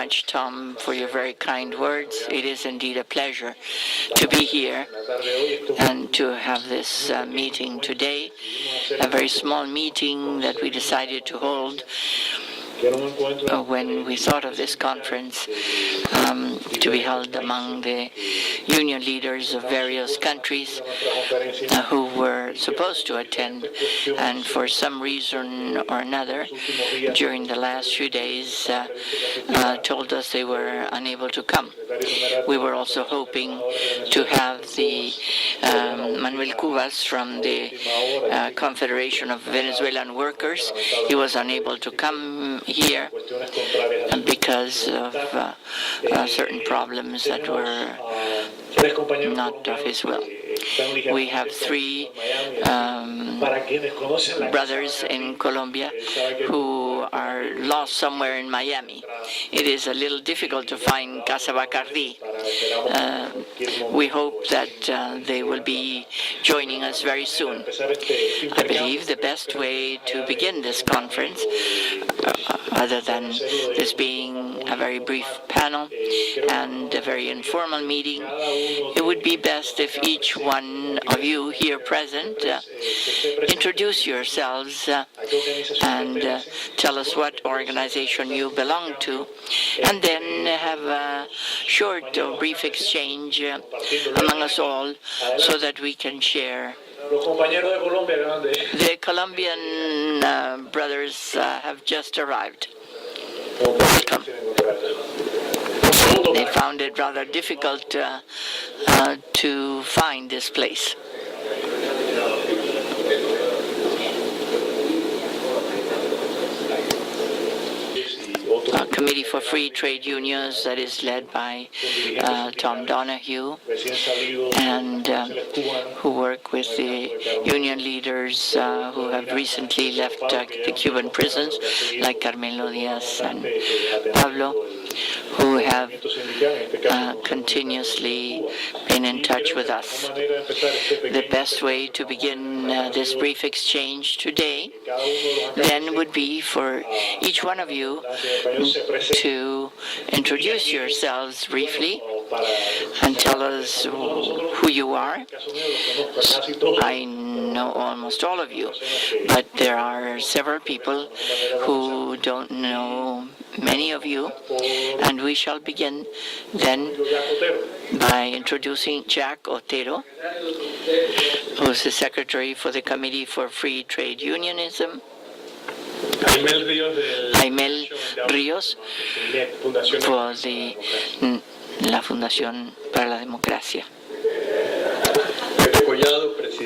much, Tom, for your very kind words. It is indeed a pleasure to be here and to have this meeting today, a very small meeting that we decided to hold when we thought of this conference to be held among the union leaders of various countries who were supposed to attend, and for some reason or another during the last few days told us they were unable to come. We were also hoping to have the Manuel Cubas from the Confederation of Venezuelan Workers. He was unable to come here because of certain problems that were not of his will. We have three brothers in Colombia who are lost somewhere in Miami. It is a little difficult to find Casa Bacardi. We hope that they will be joining us very soon. I believe the best way to begin this conference, other than this being a very brief panel and a very informal meeting, it would be best if each one of you here present introduce yourselves and tell us what organization you belong to, and then have a short or brief exchange among us all so that we can share. The Colombian brothers have just arrived. Welcome. They found it rather difficult to find this place. Committee for Free Trade Unions that is led by Tom Donahue, and who work with the union leaders who have recently left the Cuban prisons, like Carmelo Diaz and Pablo, who have continuously been in touch with us. The best way to begin this brief exchange today then would be for each one of you to introduce yourselves briefly and tell us who you are. I know almost all of you, but there are several people who don't know many of you, and we shall begin then by introducing Jack Otero, who is the Secretary for the Committee for Free Trade Unionism, Jaimel Ríos for la Fundación para la Democracia,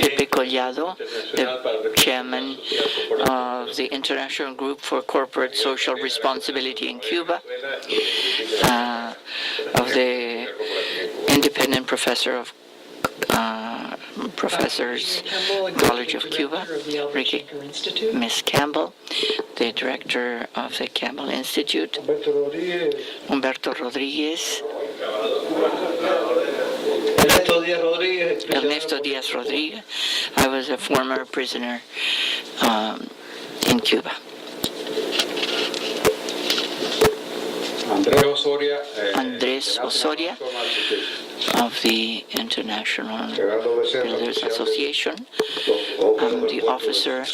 Pepe Collado, the Chairman of the International Group for Corporate Social Responsibility in Cuba, of the Independent Professor of Professors College of Cuba, Ms. Campbell, the Director of the Campbell Institute, Humberto Rodriguez, Ernesto Diaz Rodriguez. I was a former prisoner in Cuba. Andrés Osoria of the International Builders Association. I'm the officer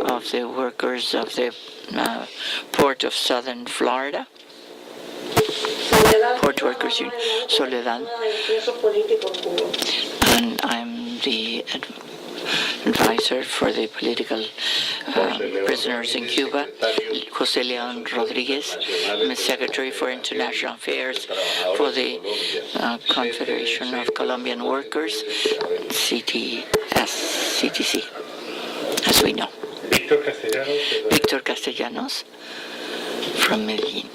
of the workers of the Port of Southern Florida. Port Workers Union, Soledad, and I'm the advisor for the political prisoners in Cuba, José León Rodríguez. I'm the Secretary for International Affairs for the Confederation of Colombian Workers, CTC, as we know. Víctor Castellanos from Medellín.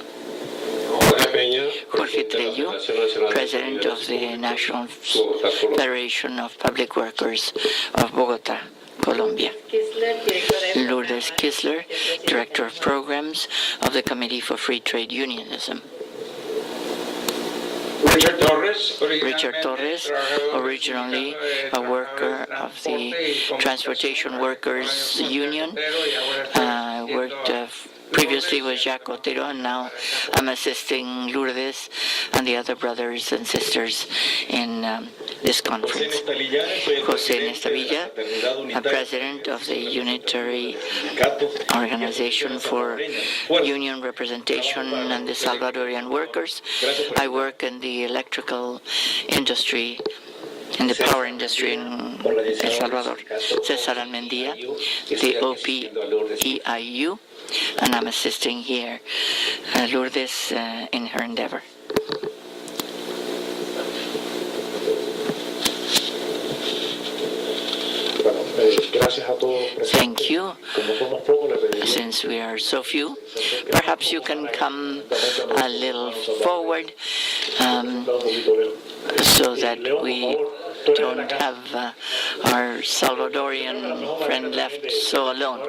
Jorge Trello, President of the National Federation of Public Workers of Bogotá, Colombia. Lourdes Kisler, Director of Programs of the Committee for Free Trade Unionism. Richard Torres, originally a worker of the Transportation Workers Union, worked previously with Jacques Otero, and now I'm assisting Lourdes and the other brothers and sisters in this conference. José Nestavilla, a president of the Unitary Organization for Union Representation and the Salvadorian Workers. I work in the electrical industry, in the power industry in El Salvador. Cesar Almendia, the OPEIU, and I'm assisting here Lourdes in her endeavor. Thank you. Since we are so few, perhaps you can come a little forward so that we don't have our Salvadorian friend left so alone.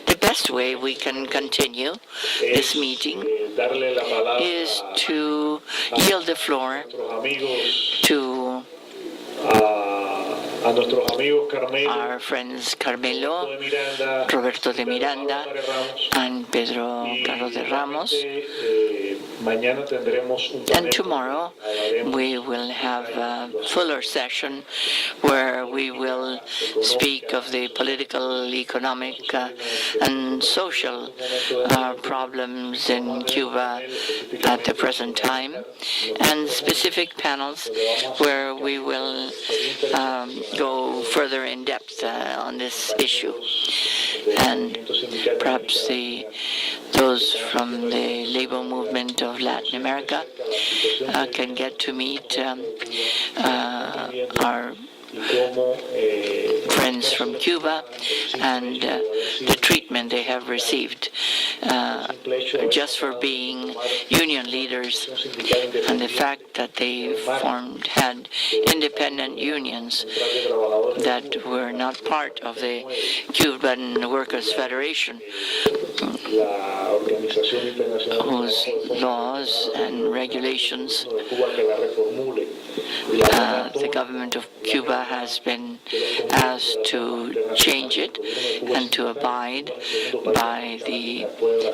The best way we can continue this meeting is to yield the floor to our friends Carmelo, Roberto de Miranda, and Pedro Carlos de Ramos. And tomorrow we will have a fuller session where we will speak of the political, economic, and social problems in Cuba at the present time, and specific panels where we will go further in depth on this issue. And perhaps those from the labor movement of Latin America can get to meet our friends from Cuba and the treatment they have received just for being union leaders, and the fact that they had independent unions that were not part of the Cuban Workers' Federation, whose laws and regulations the government of Cuba has been asked to change it and to abide by the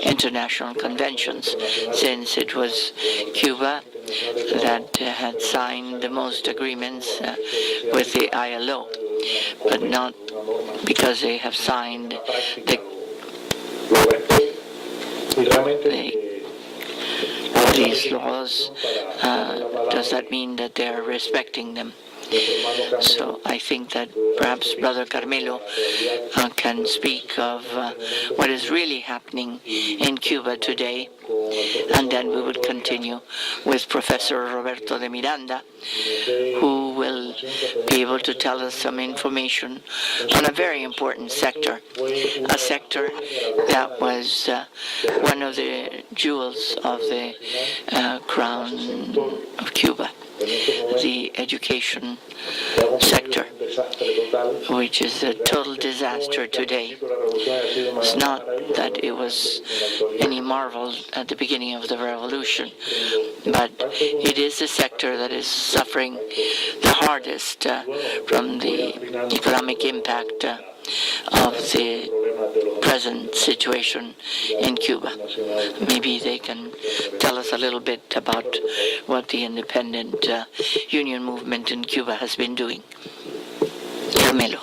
international conventions, since it was Cuba that had signed the most agreements with the ILO, but not because they have signed these laws. Does that mean that they are respecting them? So I think that perhaps Brother Carmelo can speak of what is really happening in Cuba today, and then we would continue with Professor Roberto de Miranda, who will be able to tell us some information on a very important sector, a sector that was one of the jewels of the crown of Cuba, the education sector, which is a total disaster today. It's not that it was any marvel at the beginning of the revolution, but it is the sector that is suffering the hardest from the economic impact of the present situation in Cuba. Maybe they can tell us a little bit about what the independent union movement in Cuba has been doing. Carmelo.